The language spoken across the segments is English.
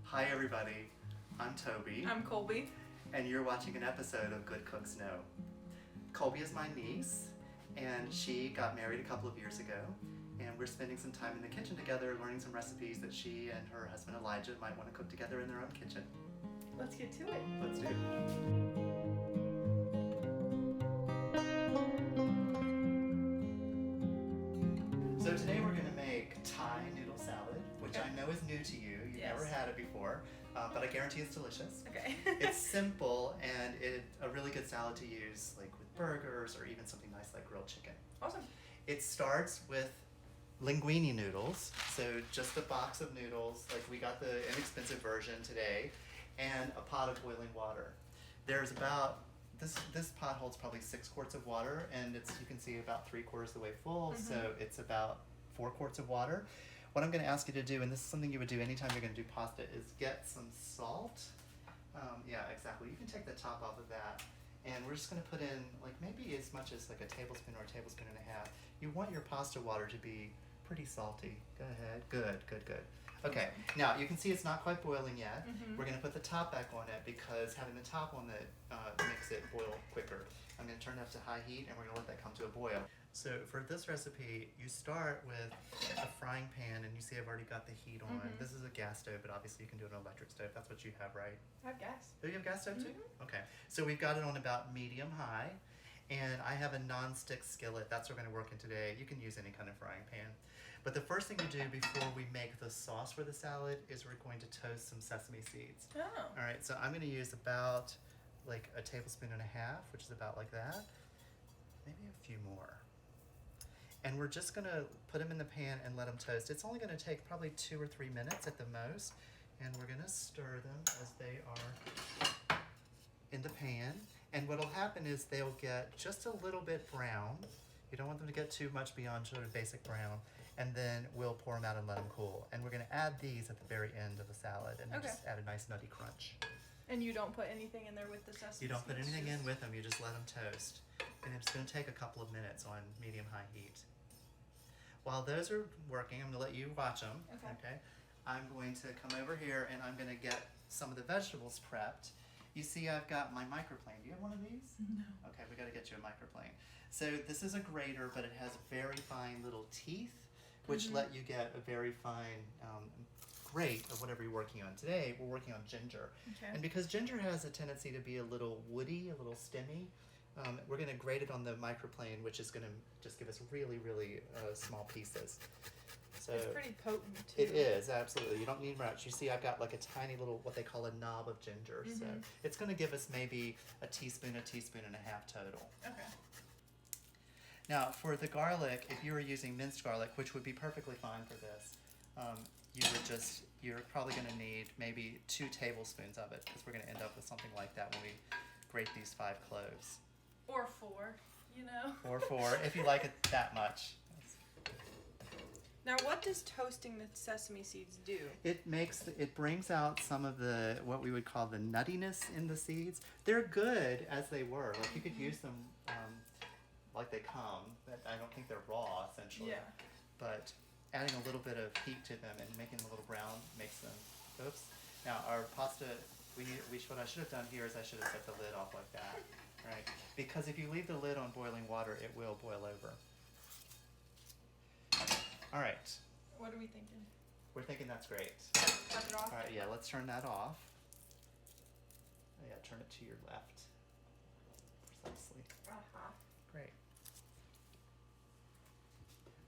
Hi everybody, I'm Toby. I'm Kolby. And you're watching an episode of Good Cooks Know. Kolby is my niece, and she got married a couple of years ago, and we're spending some time in the kitchen together learning some recipes that she and her husband Elijah might want to cook together in their own kitchen. Let's get to it. Let's do it. So today we're going to make Thai Noodle Salad, which I know is new to you. You've never had it before, but I guarantee it's delicious. Okay. It's simple and a really good salad to use like with burgers or even something nice like grilled chicken. Awesome. It starts with linguine noodles, so just a box of noodles, like we got the inexpensive version today, and a pot of boiling water. There's about this pot holds probably 6 quarts of water, and it's, you can see, about 3/4 of the way full, so it's about 4 quarts of water. What I'm going to ask you to do, and this is something you would do anytime you're going to do pasta, is get some salt. Yeah, exactly. You can take the top off of that, and we're just going to put in like maybe as much as like a tablespoon or a tablespoon and a half. You want your pasta water to be pretty salty. Go ahead. Good, good, good. Okay, now you can see it's not quite boiling yet. We're going to put the top back on it because having the top on it makes it boil quicker. I'm going to turn it up to high heat and we're going to let that come to a boil. So for this recipe, you start with a frying pan, and you see I've already got the heat on. This is a gas stove, but obviously you can do an electric stove. That's what you have, right? I have gas. Do you have gas stove too? Okay, so we've got it on about medium-high. And I have a non-stick skillet. That's what we're going to work in today. You can use any kind of frying pan. But the first thing to do before we make the sauce for the salad is we're going to toast some sesame seeds. Oh. All right, so I'm going to use about like a tablespoon and a half, which is about like that. Maybe a few more. And we're just going to put them in the pan and let them toast. It's only going to take probably 2 or 3 minutes at the most. And we're going to stir them as they are in the pan, and what'll happen is they'll get just a little bit brown. You don't want them to get too much beyond sort of basic brown, and then we'll pour them out and let them cool. And we're going to add these at the very end of the salad, and just add a nice nutty crunch. And you don't put anything in there with the sesame You don't put seeds, anything in with them, you just let them toast. And it's going to take a couple of minutes on medium-high heat. While those are working, I'm going to let you watch them. Okay. I'm going to come over here and I'm going to get some of the vegetables prepped. You see I've got my microplane. Do you have one of these? No. Okay, we got to get you a microplane. So this is a grater, but it has very fine little teeth, which let you get a very fine grate of whatever you're working on. Today, we're working on ginger. Okay. And because ginger has a tendency to be a little woody, a little stemmy, we're going to grate it on the microplane, which is going to just give us really, really small pieces. So it's pretty potent too. It is, absolutely. You don't need much. You see I've got like a tiny little, what they call a knob of ginger. So it's going to give us maybe a teaspoon and a half total. Okay. Now for the garlic, if you were using minced garlic, which would be perfectly fine for this, you're probably going to need maybe 2 tablespoons of it, because we're going to end up with something like that when we grate these 5 cloves. Or 4, you know. Or 4, if you like it that much. Now, what does toasting the sesame seeds do? It brings out some of the, what we would call the nuttiness in the seeds. They're good as they were. Like you could use them like they come. I don't think they're raw, essentially. Yeah. But adding a little bit of heat to them and making them a little brown makes them, oops. Now our pasta, what I should have done here is I should have set the lid off like that, right? Because if you leave the lid on boiling water, it will boil over. All right. What are we thinking? We're thinking that's great. Cut it off? All right, yeah, let's turn that off. Yeah, turn it to your left. Precisely. Great.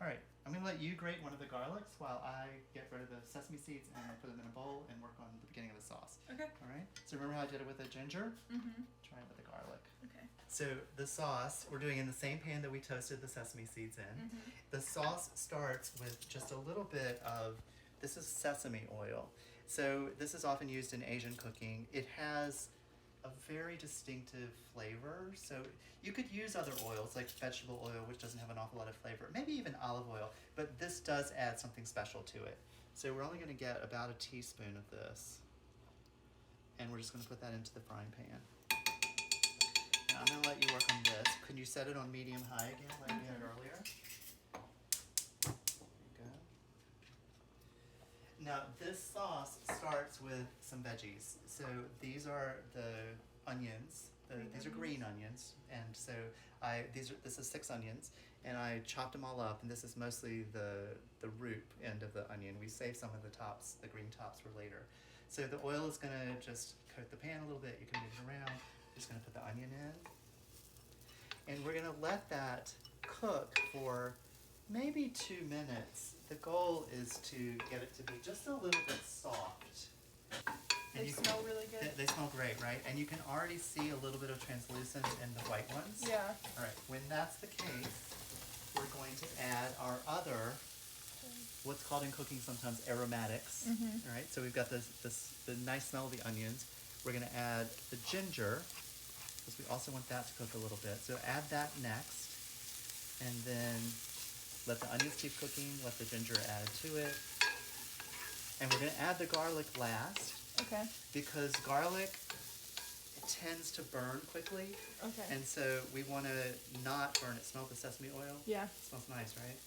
All right, I'm going to let you grate one of the garlics while I get rid of the sesame seeds and put them in a bowl and work on the beginning of the sauce. Okay. All right, so remember how I did it with the ginger? Try it with the garlic. Okay. So the sauce, we're doing in the same pan that we toasted the sesame seeds in. The sauce starts with just a little bit of, this is sesame oil. So this is often used in Asian cooking. It has a very distinctive flavor. So you could use other oils like vegetable oil, which doesn't have an awful lot of flavor, maybe even olive oil, but this does add something special to it. So we're only going to get about a teaspoon of this, and we're just going to put that into the frying pan. Now I'm going to let you work on this. Can you set it on medium-high again like we had earlier? There you go. Now this sauce starts with some veggies. So these are the onions. These are green onions, and so this is 6 onions, and I chopped them all up. And this is mostly the root end of the onion. We save some of the tops, the green tops, for later. So the oil is gonna just coat the pan a little bit. You can move it around. Just gonna put the onion in, and we're gonna let that cook for maybe 2 minutes. The goal is to get it to be just a little bit soft. They smell really good. They smell great, right? And you can already see a little bit of translucence in the white ones. Yeah. All right, when that's the case, we're going to add our other, what's called in cooking sometimes aromatics. All right, so we've got the nice smell of the onions. We're gonna add the ginger, because we also want that to cook a little bit. So add that next, and then let the onions keep cooking, let the ginger add to it. And we're gonna add the garlic last. Okay. Because garlic tends to burn quickly. Okay. And so we wanna not burn it. Smell the sesame oil? Yeah. It smells nice, right?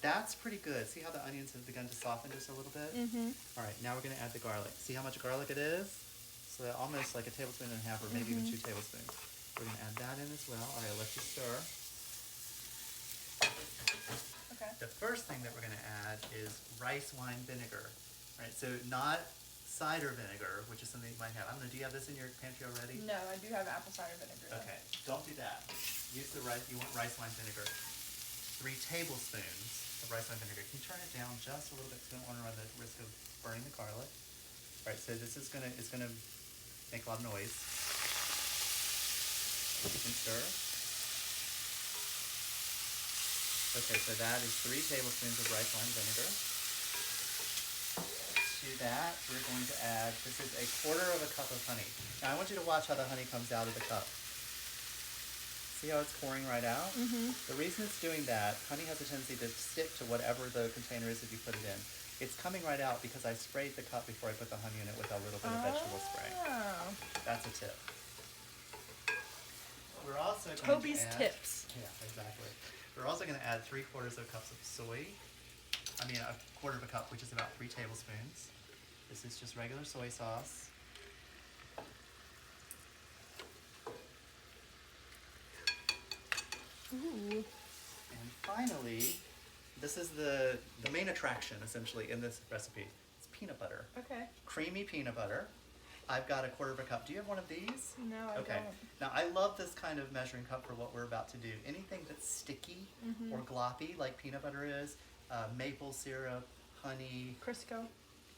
That's pretty good. See how the onions have begun to soften just a little bit? All right, now we're gonna add the garlic. See how much garlic it is? So almost like a tablespoon and a half, or maybe even 2 tablespoons. We're gonna add that in as well. All right, I'll let you stir. Okay. The first thing that we're gonna add is rice wine vinegar. All right, so not cider vinegar, which is something you might have. I don't know, do you have this in your pantry already? No, I do have apple cider vinegar. Though. Okay, don't do that. Use the rice, you want rice wine vinegar. 3 tablespoons of rice wine vinegar. Can you turn it down just a little bit because we don't want to run the risk of burning the garlic? All right, so this is gonna make a lot of noise. You can stir. Okay, so that is 3 tablespoons of rice wine vinegar. To that, we're going to add, this is 1/4 cup of honey. Now I want you to watch how the honey comes out of the cup. See how it's pouring right out? The reason it's doing that, honey has a tendency to stick to whatever the container is that you put it in. It's coming right out because I sprayed the cup before I put the honey in it with a little bit of vegetable spray. Oh. That's a tip. We're also going Toby's to add, tips. Yeah, exactly. We're also going to add 3/4 cups of soy. I mean, 1/4 cup, which is about 3 tablespoons. This is just regular soy sauce. Ooh. And finally, this is the main attraction, essentially, in this recipe. It's peanut butter. Okay. Creamy peanut butter. I've got 1/4 cup. Do you have one of these? No, I Okay. don't. Now, I love this kind of measuring cup for what we're about to do. Anything that's sticky or gloppy, like peanut butter is, maple syrup, honey. Crisco.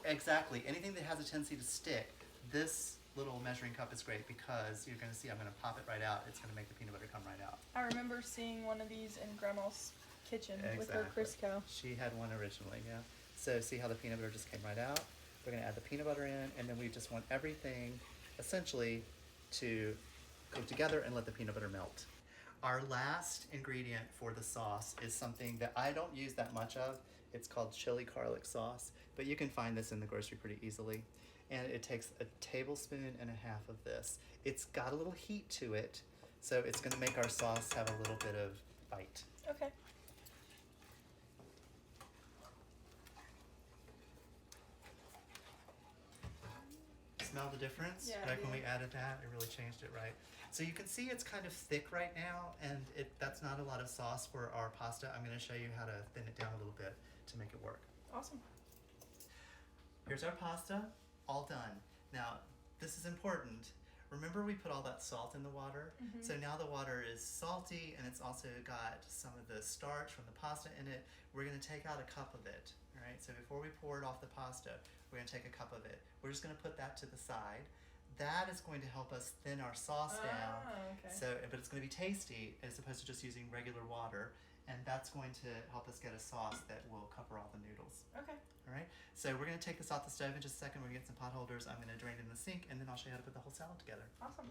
Exactly. Anything that has a tendency to stick, this little measuring cup is great because you're going to see I'm going to pop it right out. It's going to make the peanut butter come right out. I remember seeing one of these in Grandma's kitchen with her Crisco. She had one originally, yeah. So see how the peanut butter just came right out? We're going to add the peanut butter in, and then we just want everything essentially to cook together and let the peanut butter melt. Our last ingredient for the sauce is something that I don't use that much of. It's called chili garlic sauce, but you can find this in the grocery pretty easily. And it takes 1.5 tablespoons of this. It's got a little heat to it, so it's going to make our sauce have a little bit of bite. Okay. Smell the difference? Yeah, Like when we added that, it really changed it, right? So you can see it's kind of thick right now, and that's not a lot of sauce for our pasta. I'm going to show you how to thin it down a little bit to make it work. Awesome. Here's our pasta, all done. Now, this is important. Remember we put all that salt in the water? So now the water is salty, and it's also got some of the starch from the pasta in it. We're going to take out 1 cup of it, all right? So before we pour it off the pasta, we're going to take 1 cup of it. We're just going to put that to the side. That is going to help us thin our sauce down. Okay. So, but it's going to be tasty as opposed to just using regular water, and that's going to help us get a sauce that will cover all the noodles. Okay. All right, so we're going to take this off the stove in just a second. We're going to get some pot holders. I'm going to drain it in the sink, and then I'll show you how to put the whole salad together. Awesome.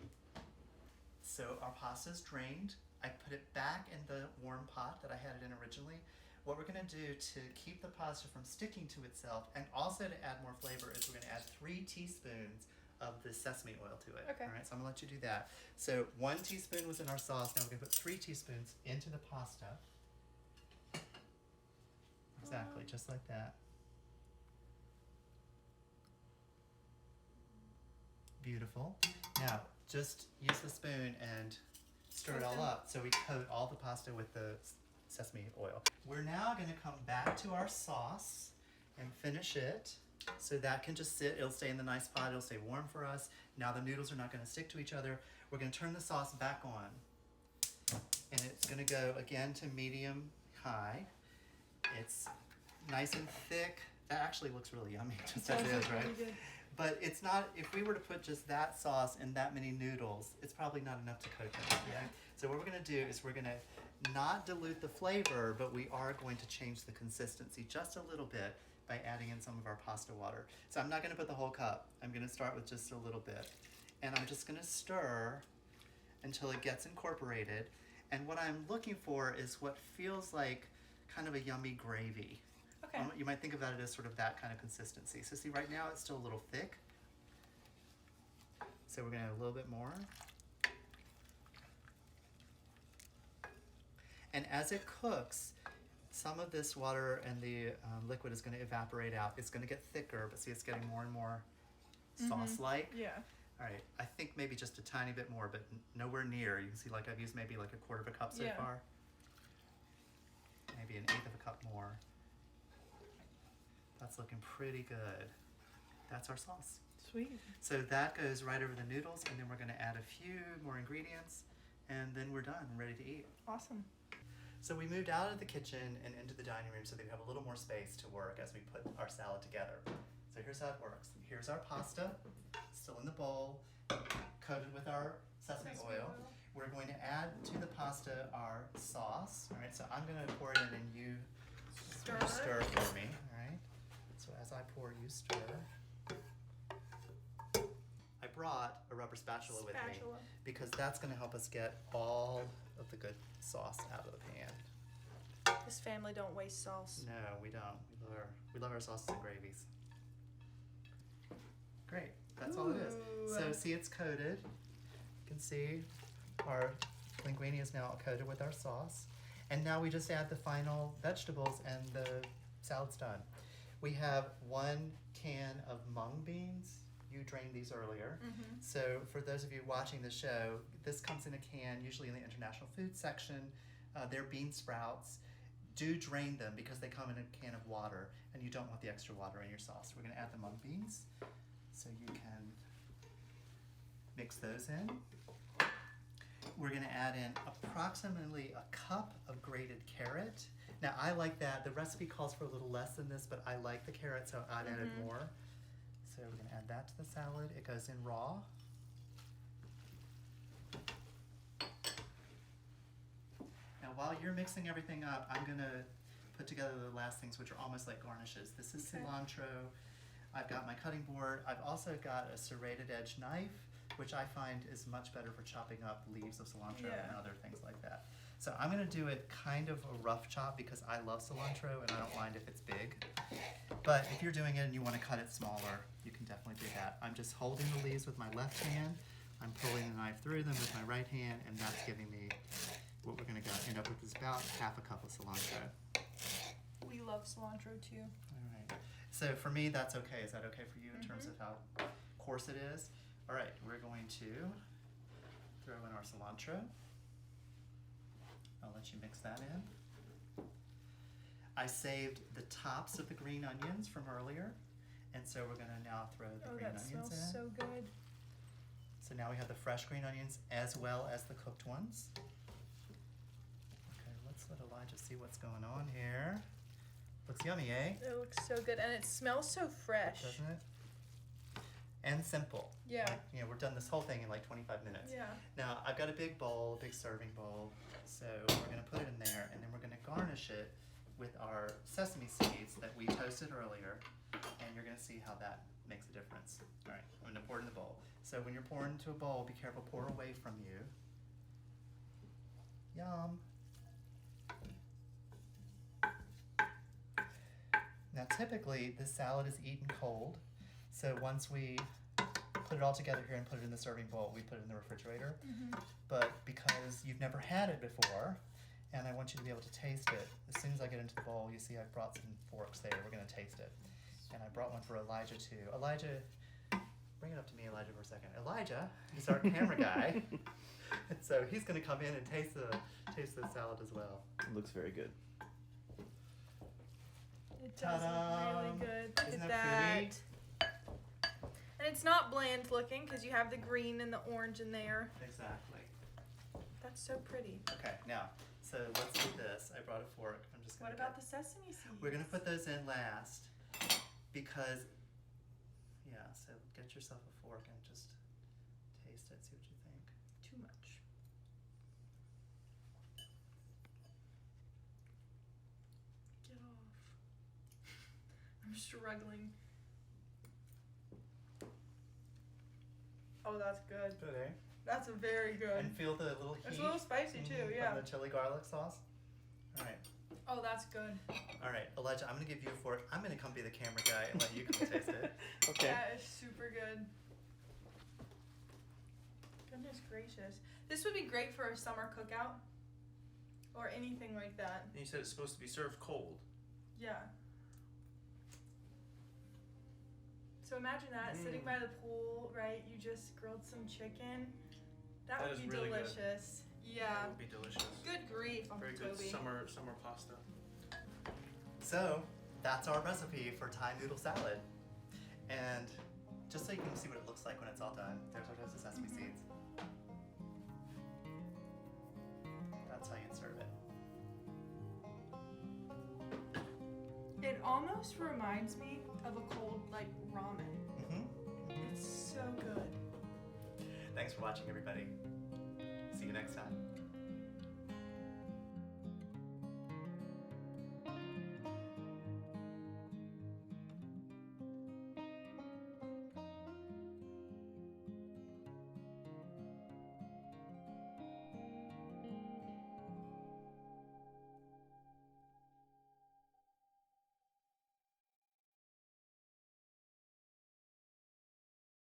So our pasta is drained. I put it back in the warm pot that I had it in originally. What we're going to do to keep the pasta from sticking to itself and also to add more flavor is we're going to add 3 teaspoons of the sesame oil to it. Okay. All right, so I'm going to let you do that. So 1 teaspoon was in our sauce. Now we're going to put 3 teaspoons into the pasta. Exactly, just like that. Beautiful. Now, just use the spoon and stir it all up so we coat all the pasta with the sesame oil. We're now going to come back to our sauce and finish it. So that can just sit, it'll stay in the nice pot, it'll stay warm for us. Now the noodles are not going to stick to each other. We're going to turn the sauce back on. And it's going to go again to medium high. It's nice and thick. That actually looks really yummy, just as it is, right? Really good. But it's not, if we were to put just that sauce and that many noodles, it's probably not enough to coat them. Yeah. So what we're going to do is we're going to not dilute the flavor, but we are going to change the consistency just a little bit by adding in some of our pasta water. So I'm not going to put the whole cup. I'm going to start with just a little bit. And I'm just going to stir until it gets incorporated. And what I'm looking for is what feels like kind of a yummy gravy. Okay. You might think about it as sort of that kind of consistency. So see, right now it's still a little thick. So we're going to add a little bit more. And as it cooks, some of this water and the liquid is going to evaporate out. It's going to get thicker, but see, it's getting more and more sauce-like. Yeah. All right, I think maybe just a tiny bit more, but nowhere near. You can see like I've used maybe like a quarter of a cup so far. Maybe an eighth of a cup more. That's looking pretty good. That's our sauce. Sweet. So that goes right over the noodles, and then we're going to add a few more ingredients, and then we're done, ready to eat. Awesome. So we moved out of the kitchen and into the dining room so that we have a little more space to work as we put our salad together. So here's how it works. Here's our pasta, still in the bowl, coated with our sesame oil. We're going to add to the pasta our sauce. All right, so I'm going to pour it in and you stir for me. All right. So as I pour, you stir. I brought a rubber spatula with me because that's going to help us get all of the good sauce out of the pan. This family don't waste sauce. No, we don't. We love our sauces and gravies. Great. That's all it is. So see, it's coated. You can see our linguine is now coated with our sauce. And now we just add the final vegetables and the salad's done. We have 1 can of mung beans. You drained these earlier. So for those of you watching the show, this comes in a can, usually in the international food section. They're bean sprouts. Do drain them because they come in a can of water and you don't want the extra water in your sauce. We're gonna add the mung beans. So you can mix those in. We're gonna add in approximately a cup of grated carrot. Now I like that. The recipe calls for a little less than this, but I like the carrot, so I'd added more. So we're gonna add that to the salad. It goes in raw. Now while you're mixing everything up, I'm gonna put together the last things, which are almost like garnishes. This is cilantro. I've got my cutting board. I've also got a serrated edge knife, which I find is much better for chopping up leaves of cilantro and other things like that. So I'm gonna do it kind of a rough chop because I love cilantro and I don't mind if it's big. But if you're doing it and you wanna cut it smaller, you can definitely do that. I'm just holding the leaves with my left hand. I'm pulling the knife through them with my right hand, and that's giving me what we're gonna end up with is about half a cup of cilantro. We love cilantro too. All right. So for me, that's okay. Is that okay for you in terms of how coarse it is? All right, we're going to throw in our cilantro. I'll let you mix that in. I saved the tops of the green onions from earlier, and so we're gonna now throw the green onions in. Oh, that smells so good. So now we have the fresh green onions as well as the cooked ones. Okay, let's let Elijah see what's going on here. Looks yummy, eh? It looks so good, and it smells so fresh. Doesn't it? And simple. Yeah. Like, you know, we're done this whole thing in like 25 minutes. Yeah. Now, I've got a big bowl, a big serving bowl, so we're gonna put it in there, and then we're gonna garnish it with our sesame seeds that we toasted earlier, and you're gonna see how that makes a difference. All right, I'm gonna pour it in the bowl. So when you're pouring into a bowl, be careful, pour away from you. Yum. Now typically, this salad is eaten cold, so once we put it all together here and put it in the serving bowl, we put it in the refrigerator. But because you've never had it before, and I want you to be able to taste it, as soon as I get into the bowl, you see I've brought some forks there. We're gonna taste it. And I brought one for Elijah too. Elijah, bring it up to me, Elijah, for a second. Elijah is our camera guy, and so he's going to come in and taste the salad as well. It looks very good. It does Ta-da! look really good. Look Isn't at that pretty? that. And it's not bland looking because you have the green and the orange in there. Exactly. That's so pretty. Okay, now, so let's do this. I brought a fork. I'm just going What to. about the sesame seeds? We're going to put those in last because, yeah. So get yourself a fork and just taste it. See what you think. Too much. Get off. I'm struggling. Oh, that's good. Good, eh? That's very good. And feel the little heat. It's a little spicy too, mhm, yeah. From the chili garlic sauce. All right. Oh, that's good. All right, Elijah, I'm going to give you a fork. I'm going to come be the camera guy and let you come taste it. Okay. That is super good. Goodness gracious. This would be great for a summer cookout or anything like that. And you said it's supposed to be served cold. Yeah. So imagine that, sitting by the pool, right? You just grilled some chicken. That That would is be really good. delicious. That Yeah. would be delicious. Good grief, Uncle Very good Toby. summer pasta. So, that's our recipe for Thai noodle salad. And just so you can see what it looks like when it's all done, there's our toasted sesame seeds. That's how you'd serve it. It almost reminds me of a cold, like, ramen. Mm-hmm. It's so good. Thanks for watching, everybody. See you next time.